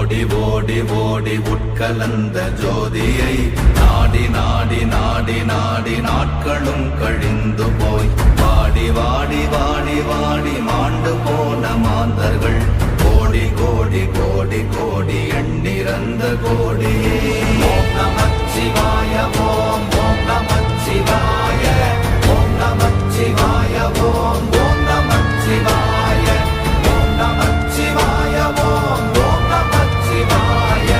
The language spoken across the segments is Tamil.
ஓடி ஓடி ஓடி உட்கலந்த ஜோதியை நாடி நாடி நாடி நாடி நாட்களும் கழிந்து போய் வாடி வாடி வாடி வாடி மாண்டு போன மாந்தர்கள் கோடி கோடி கோடி கோடி எண்ணிறந்த கோடி. ஓம் நமச்சிவாய ஓம் ஓம் நமச்சிவாய ஓம் நமச்சிவாய ஓம் ஓம் நமச்சிவாய ஓம் நமச்சிவாய ஓம் ஓம் நமச்சிவாய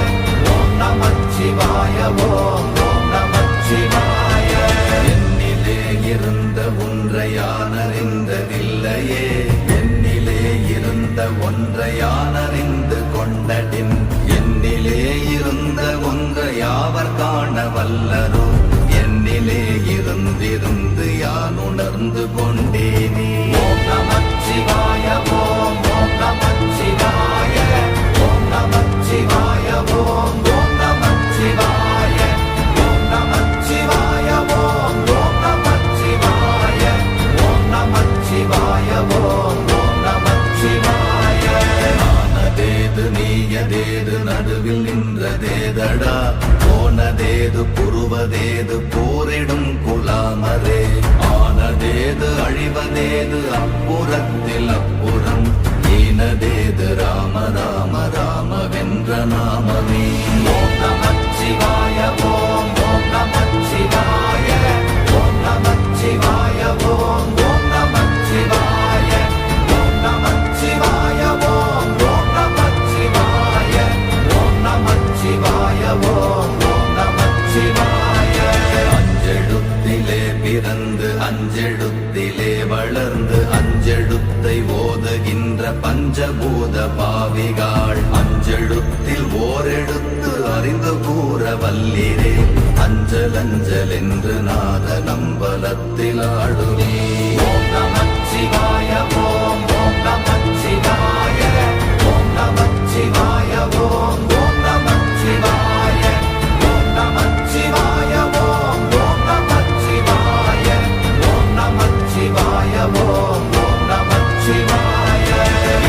ஓம் நமச்சிவாய ஓம் ஓம் நமச்சிவாய. என்னிலே இருந்த ஒன்றை யான் அறிந்ததில்லையே, என்னிலே இருந்த ஒன்றை யான் அறிந்து கொண்டடின், என்னிலே இருந்த ஒன்றை யாவர் காண வல்லரோ, என்னிலே இருந்திருந்து யான் உணர்ந்து கொண்டேனே. ஓம் நமச்சிவாய ஓம் ஓம் நமச்சிவாய ஓம் நமச்சிவாய ஓம் ஓம் நமச்சிவாய ஓம் நமச்சிவாய ஓம் ஓம் நமச்சிவாய ஓம் நமச்சிவாய ஓம் ஓம் நமச்சிவாய. ஆனதேது நீயதேது நடுவில் நின்றதேதடா, போனதேது புருவதேது போரிடும் குலாமரே, ஆனதேது அழிவதேது அப்புறத்தில் அப்புறம், ஈனதேது ராம ராம ராம வென்ற நாமமே. ஓம் நமச்சிவாய ஓம் ஓம் நமச்சிவாய ஓம் நமச்சிவாய ஓம் ஓம் நமச்சிவாய ஓம் நமச்சிவாய ஓம் ஓம் நமச்சிவாய ஓம் நமச்சிவாய ஓம் ஓம் நமச்சிவாய. அஞ்செழுத்திலே பிறந்து அஞ்செழுத்திலே வளர்ந்து அஞ்செழுத்தை ஓதுகின்ற பஞ்சபூத பாவிகாள், அஞ்செழுத்தில் ஓரெழுத்து அறிந்து கூற வல்லிரே, அஞ்சல் அஞ்சல் என்று நாத நம்பலத்தில் ஆடுவே. ஓம் நமச்சிவாய ஓம் ஓம் நமச்சிவாய ஓம் நமச்சிவாய ஓம் ஓம் நமச்சிவாய ஓம் நமச்சிவாய ஓம் ஓம் நமச்சிவாய ஓம் நமச்சிவாய ஓம் ஓம் நமச்சிவாய.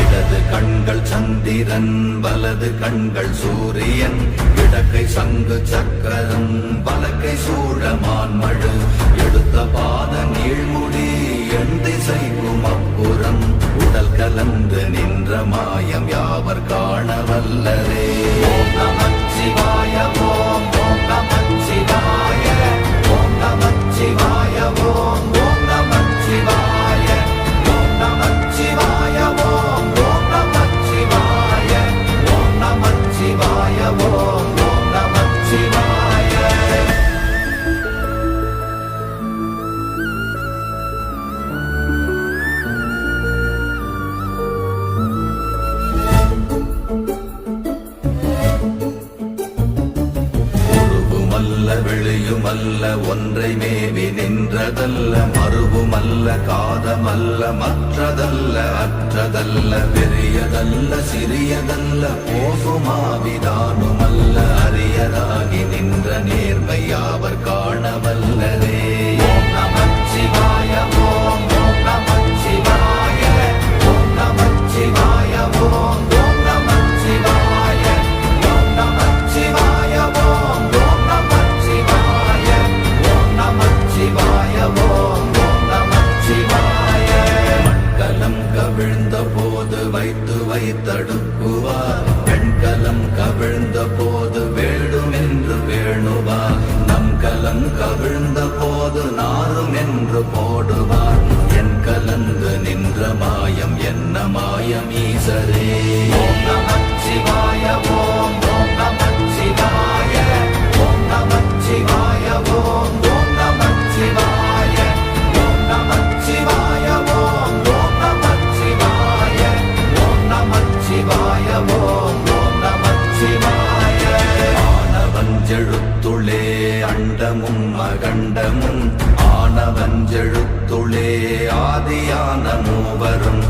இடது கண்கள் சந்திரன் வலது கண்கள் சூரியன், இடக்கை சங்கு சக்கரம் வலக்கை சூழமான்மழு, எடுத்த பாத நீழ்முடி எண் திசைக்கும் அப்புறம், உடல் கலந்து நின்ற மாயம் யாவர் காண வல்லரே. ஓம் நமச்சிவாய ஓம் ஓம் நமச்சிவாய ஓம் நமச்சிவாய ஓம் ஓம் நமச்சிவாய ஓம் நமச்சிவாய ஓம் ஓம் நமச்சிவாய ஓம் நமச்சிவாய ஓம் ஓம் நமச்சிவாய. வெளியுமல்ல ஒன்றை மேவி நின்றதல்ல, மறுவுமல்ல காதமல்ல மற்றதல்ல அற்றதல்ல, பெரியதல்ல சிறியதல்ல போகுமாவிதானுமல்ல, அரியதாகி நின்ற நேர்மை யாவர் காண வல்லரே. ஓம் நமச்சிவாய ஓம் ஓம் நமச்சிவாய ஓம் நமச்சிவாய ஓம் ஓம் நமச்சிவாய ஓம் நமச்சிவாய ஓம் ஓம் நமச்சிவாய ஓம் நமச்சிவாய ஓம் ஓம் நமச்சிவாய. மண்கலம் கவிழ்ந்த போது வைத்து வைத்தடுக்குவார், பெண்கலம் கவிழ்ந்த போது வேடும் என்று வேணுவார், நம் கலம் கவிழ்ந்த போது நாரும் என்று போடுவார், என் கலந்து நின்ற மாயம் என்ன மாயம் ஈசரே. ஓம் நமச்சிவாய ஓம் ஓம் நமச்சிவாய ஓம் நமச்சிவாய ஓம் ஓம் நமச்சிவாய ஓம் நமச்சிவாய ஓம் ஓம் நமச்சிவாய ஓம் நமச்சிவாய ஓம் ஓம் நமச்சிவாய. ஆனவஞ்செழுத்துளே அண்டமும் அகண்டமும், ஆனவஞ்செழுத்துளே ஆதியான மூவரும்,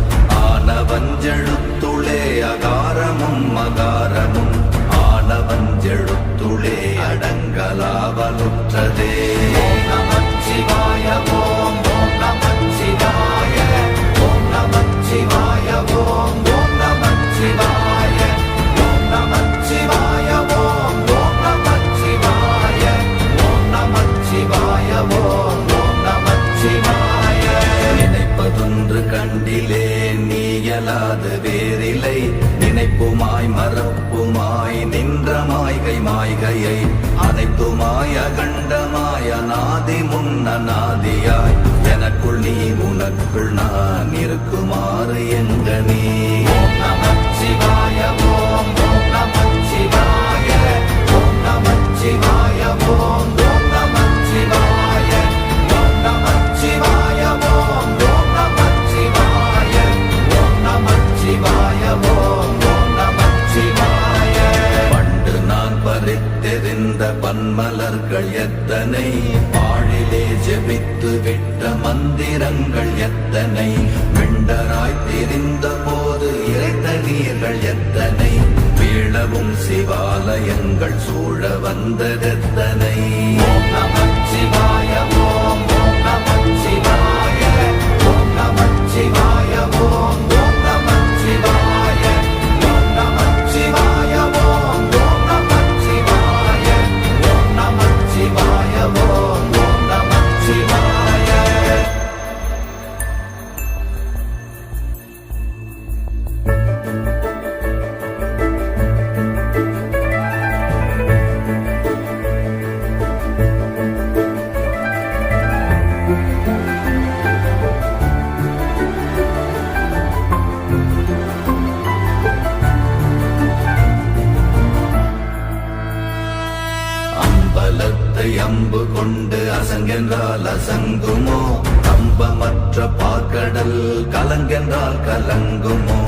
ஆனவஞ்செழுத்துளே அகாரமும் அகாரமும், ஆனவஞ்செழுத்துளே அடங்கலாவலுற்றதே. ஓம் நமச்சிவாய ஓம் ஓம் நமச்சிவாய ஓம் நமச்சிவாய ஓம் ஓம் நமச்சிவாய ஓம் நமச்சிவாய அல்லாது வேறில்லை நினைப்புமாய் மறப்புமாய் நின்ற மாய்கை மாய்கையை அனைத்துமாய் அகண்டமாய் அநாதி முன்னநாதியாய் எனக்குள் நீ உனக்குள் நான் இருக்குமாறு எங்க நீ ஓம் நமச்சிவாய ஓம் ஓம் நமச்சிவாய ஓம் நமச்சிவாய ஓம் ஓம் நமச்சிவாய ஓம் நமச்சிவாய ஓம் ஓம் நமச்சிவாய ஓம் நமச்சிவாய ஓம் ஓம் நமச்சிவாய பண்டு நான் பறித்தெறிந்த பன்மலர்கள் எத்தனை பாழிலே ஜெபித்து விட்ட மந்திரங்கள் எத்தனை வெண்டராய் தெரிந்த போது இறைத்த நீர்கள் எத்தனை வீழவும் சிவாலயங்கள் சூழ வந்ததெத்தனை ஓம் நமச்சிவாய ஓம் ஓம் நமச்சிவாய ஓம் நமச்சிவாய ஓம் ஓம் நமச்சிவாய ஓம் நமச்சிவாய ஓம் ஓம் நமச்சிவாய ஓம் நமச்சிவாய ஓம் ஓம் நமச்சிவாய அம்பலத்தை அம்பு கொண்டு அசங்கென்றால் அசங்குமோ கம்பமற்ற பாக்கடல் கலங்கென்றால் கலங்குமோ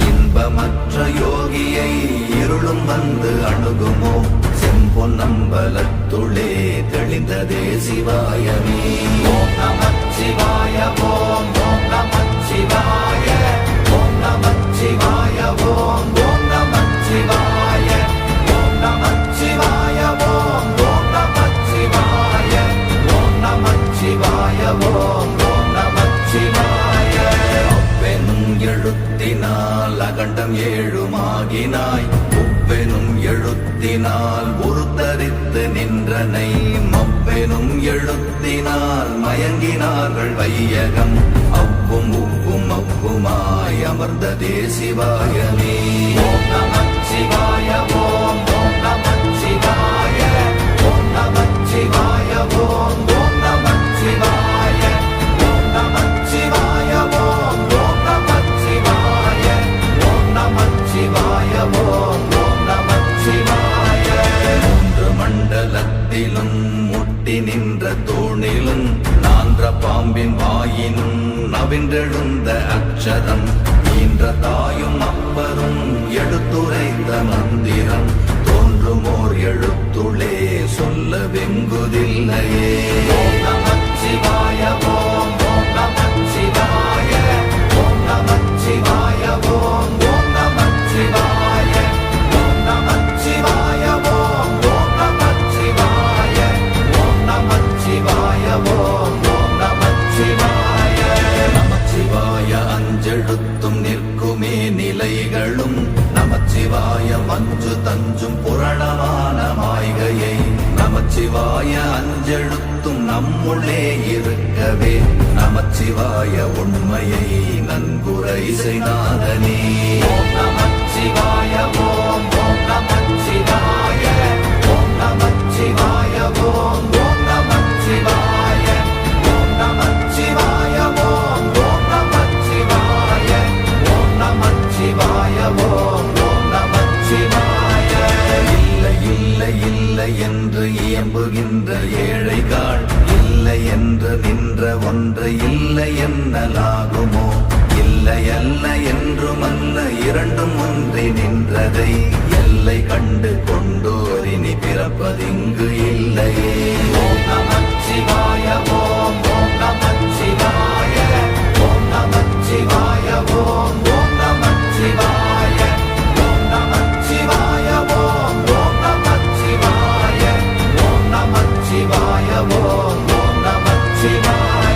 இன்பமற்ற யோகியை இருளும் வந்து அணுகுமோ செம்பொன்னம்பலத்துளே தெளிந்ததே சிவாயமே ஓம் நமச்சிவாய ஓம் ஓம் நமச்சிவாய ஓம் நமச்சிவாய ஓம் ஓம் நமச்சிவாய ஓம் நமச்சிவாய ஓம் ஓம் நமச்சிவாய ஓம் நமச்சிவாய ஓம் ஓம் நமச்சிவாய அவ்வெனும் எழுத்தினால் அகண்டம் ஏழுமாகினாய் உவ்வெனும் எழுத்தினால் உருத்தரித்து நின்றனை மவ்வெனும் எழுத்தினால் மயங்கினார்கள் வையகம் அவ்வும் உவ்வும் அவ்வுமாய் அமர்ந்ததே சிவாயமே ஓம் நமச்சிவாய ஓம் ஓம் நமச்சிவாய ஓம் நமச்சிவாய ஓம் ஓம் நமச்சிவாய ஓம் நமச்சிவாய ஓம் ஓம் நமச்சிவாய ஓம் நமச்சிவாய ஓம் ஓம் நமச்சிவாய மூன்று மண்டலத்திலும் முட்டி நின்ற தூணிலும் நான்ற பாம்பின் வாயினும் நவின்றெழுந்த அக்ஷரம் ஈன்ற தாயும் அப்பரும் எடுத்துரைத்த மந்திரம் தோன்றுமோர் எழுத்துளே சொல்ல வெங்குதில்லையே ஓம் நமச்சிவாய ஓம் ஓம் நமச்சிவாய ஓம் நமச்சிவாய ஓம் ஓம் நமச்சிவாய ஓம் நமச்சிவாய ஓம் ஓம் நமச்சிவாய ஓம் நமச்சிவாய ஓம் ஓம் நமச்சிவாய நமச்சிவாய அஞ்செழுத்தும் நிற்குமே நிலைகளும் நமச்சிவாய மஞ்சு தஞ்சும் புரணமான மாய்கையை நமச்சிவாய அஞ்செழுத்தும் நம்முள்ளே இருக்கவே நமச்சிவாய உண்மையை நன்குரை செய்நாதனே ஓம் நமச்சிவாய ஓம் ஓம் நமச்சிவாய ஓம் நமச்சிவாய ஓம் ஓம் நமச்சிவாய ஓம் நமச்சிவாய ஓம் ஓம் நமச்சிவாய ஓம் நமச்சிவாய ஓம் ஓம் நமச்சிவாய இல்லை இல்லை இல்லை என்று இயம்புகின்ற ஏழைகாள் இல்லை என்று நின்ற ஒன்று இல்லை என்னலாகுமோ இல்லை அல்ல என்றுமல்ல இரண்டும் ஒன்றி நின்றதை எல்லை கண்டு கொண்டோரினி பிறப்பதிங்கு இல்லையே ஓம் நமச்சிவாய ஓம் ஓம் நமச்சிவாய ஓம் நமச்சிவாய ஓம் ஓம் நமச்சிவாய ஓம் நமச்சிவாய ஓம் ஓம் நமச்சிவாய ஓம் நமச்சிவாய ஓம் ஓம் நமச்சிவாய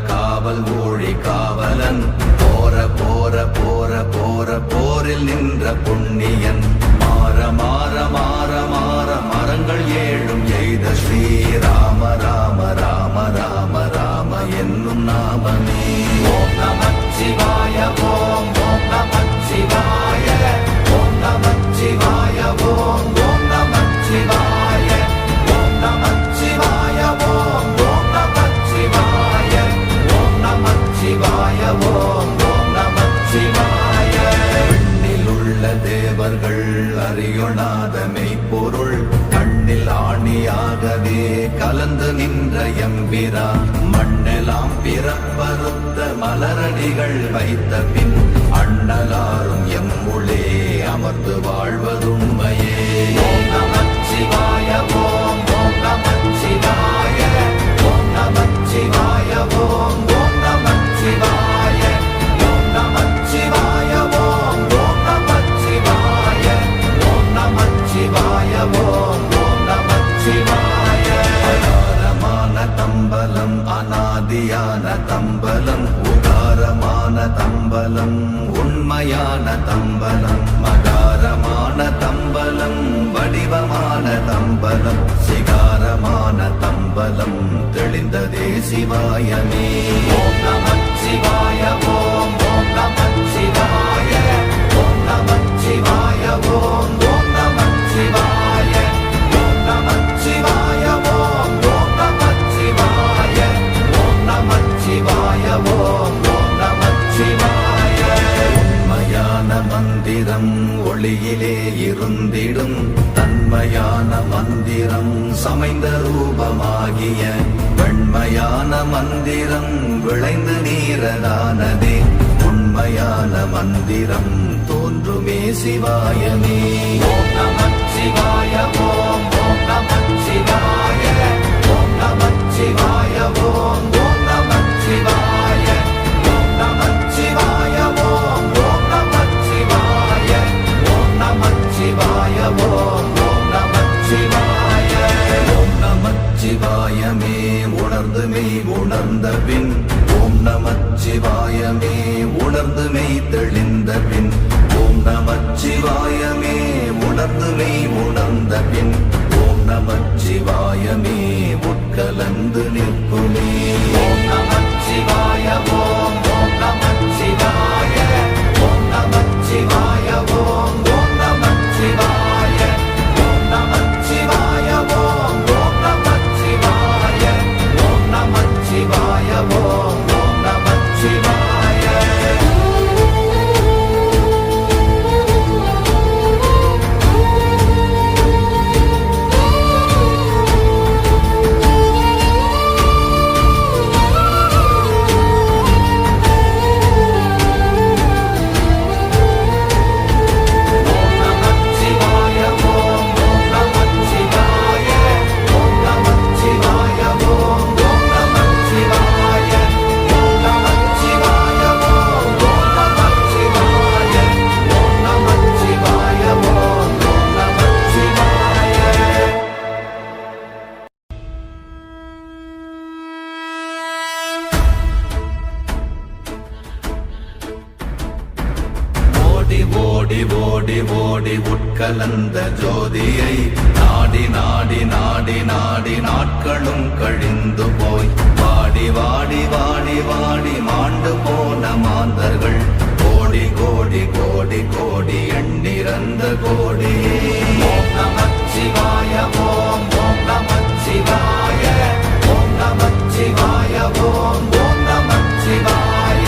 காவல் ஊழி காவலன் போர கோர போரில் நின்ற புண்ணியன் மாற மாற மாற மாற மரங்கள் ஏழும் எய்த ஸ்ரீராம ராம ராம ராம ராம என்னும் நாமமே. ஓம் நமச்சிவாய ஓம் ஓம் நமச்சிவாய ஓம் நமச்சிவாய ஓம் ஓம் நமச்சிவாய ஓம் நமச்சிவாய ஓம் ஓம் நமச்சிவாய ஓம் நமச்சிவாய ஓம் ஓம் நமச்சிவாய. விண்ணில் உள்ள தேவர்கள் அறியொணாத மெய்ப்பொருள் கண்ணில் ஆணியாகவே கலந்து நின்ற எம்பிரா மண்ணெல்லாம் பிறப்பறுத்த மலரடிகள் வைத்த பின் அண்ணலாரும் எம்முளே அமர்ந்து வாழ்வதுண்மையே. ஓம் நமச்சிவாய ஓம் ஓம் நமச்சிவாய ஓம் நமச்சிவாய ஓம் ஓம் நமச்சிவாய ஓம் நமச்சிவாய ஓம் ஓம் நமச்சிவாய ஓம் நமச்சிவாய ஓம் ஓம் நமச்சிவாய. அகாரமான தம்பலம் அநாதியான தம்பலம் உகாரமான தம்பலம் உண்மையான தம்பலம் மகாரமான தம்பலம் வடிவமான தம்பலம் சிகாரமான தம்பலம் தெளிந்ததே சிவாயமே. ஓம் நமச்சிவாய ஓம் ஓம் நமச்சிவாய ஓம் நமச்சிவாய ஓம் ஓம் நமச்சிவாய ஓம் நமச்சிவாய ஓம் ஓம் நமச்சிவாய ஓம் நமச்சிவாய ஓம் ஓம் நமச்சிவாய. உண்மையான மந்திரம் ஒளியிலே இருந்திடும் தன்மையான மந்திரம் சமைந்த ரூபமாகிய வெண்மையான மந்திரம் விளைந்து நீரதானதே உண்மையான மந்திரம் தோன்றுமே சிவாயமே. ஓம் நமச்சிவாய ஓம் ஓம் நமச்சிவாய ஓம் நமச்சிவாய ஓம் ஓம் நமச்சிவாய ஓம் நமச்சிவாய ஓம் ஓம் நமச்சிவாய ஓம் நமச்சிவாய ஓம் ஓம் நமச்சிவாய. ஓம் நமச்சிவாயமே உணர்ந்து மெய் உணர்ந்த பின் ஓம் நமச்சிவாயமே உணர்ந்து மெய் தெளிந்த பின் ஓம் நமச்சிவாயமே உணர்ந்து மெய் உணர்ந்த பின் ஓம் நமச்சிவாயமே உட்கலந்து நிற்குமே. ஓம் நமச்சிவாய ஓம் ஓம் நமச்சிவாய ஓம் நமச்சிவாய ஓம் ஓம் நமச்சிவாய ஓம் நமச்சிவாய ஓம் ஓம் நமச்சிவாய ஓம் நமச்சிவாய ஓம் ஓம் நமச்சிவாய. ஓடி ஓடி ஓடி உட்கலந்த ஜோதியை நாடி நாடி நாடி நாடி நாட்களும் கழிந்து போய் வாடி வாடி வாடி வாடி மாண்டு போன மாந்தர்கள் கோடி கோடி கோடி கோடி எண்ணிறந்த கோடி. ஓம் நமச்சிவாய ஓம் ஓம் நமச்சிவாய ஓம் நமச்சிவாய ஓம் ஓம் நமச்சிவாய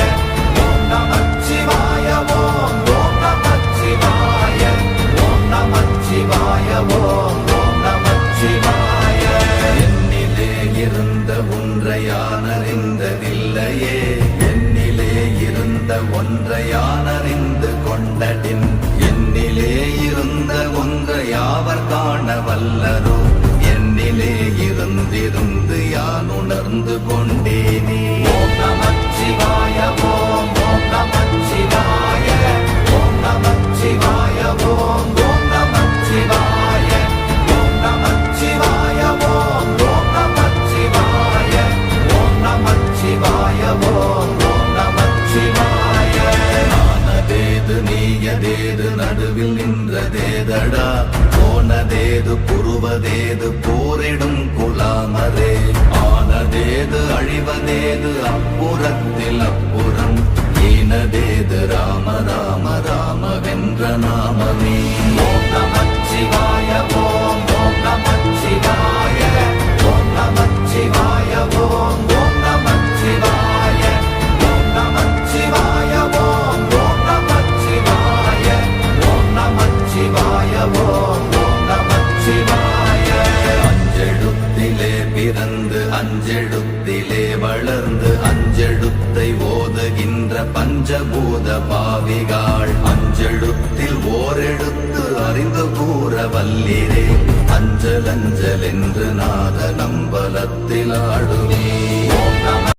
ஓம் நமச்சிவாய ஓம் ஓம் நமச்சிவாய ஓம் நமச்சிவாய ஓம் ஓம் நமச்சிவாய. என்னிலே இருந்த ஒன்றை யான் அறிந்ததில்லையே என்னிலே இருந்த ஒன்றை யான் அறிந்து கொண்டடின் என்னிலே இருந்த ஒன்றை யாவர் காண வல்லரோ என்னிலே இருந்திருந்து யான் உணர்ந்து கொண்டேனே. ஓம் நமச்சிவாய ஓம் ஓம் நமச்சிவாய ஓம் நமச்சிவாய ஓம் ஓம் நமச்சிவாய ஓம் நமச்சிவாய ஓம் ஓம் நமச்சிவாய ஓம் நமச்சிவாய ஓம் ஓம் நமச்சிவாய. நானதேது நீ கூறுவதேது போரிடும் குலாமரே ஆனதேது அழிவதேது அப்புறத்தில் அப்புறம் ஈனதேது ராம ராம ராமவென்ற நாமமே ஓம் நமச்சிவாய ஓம் ஓம் நமச்சிவாய ஓம் நமச்சிவாய ஓம் ஓம் நமச்சிவாய ஓம் நமச்சிவாய ஓம் ஓம் நமச்சிவாய ஓம் நமச்சிவாய ஓம் ஓம் நமச்சிவாய அஞ்செழுத்திலே பிறந்து அஞ்செழுத்திலே வளர்ந்து அஞ்செழுத்தை ஓதுகின்ற பஞ்சபூத பாவிகாள் அஞ்செழுத்தில் ஓரெழுத்து அறிந்து கூற வல்லிரே அஞ்சல் அஞ்சல் என்று நாத நம்பலத்தில் ஆடுவே ஓம் நம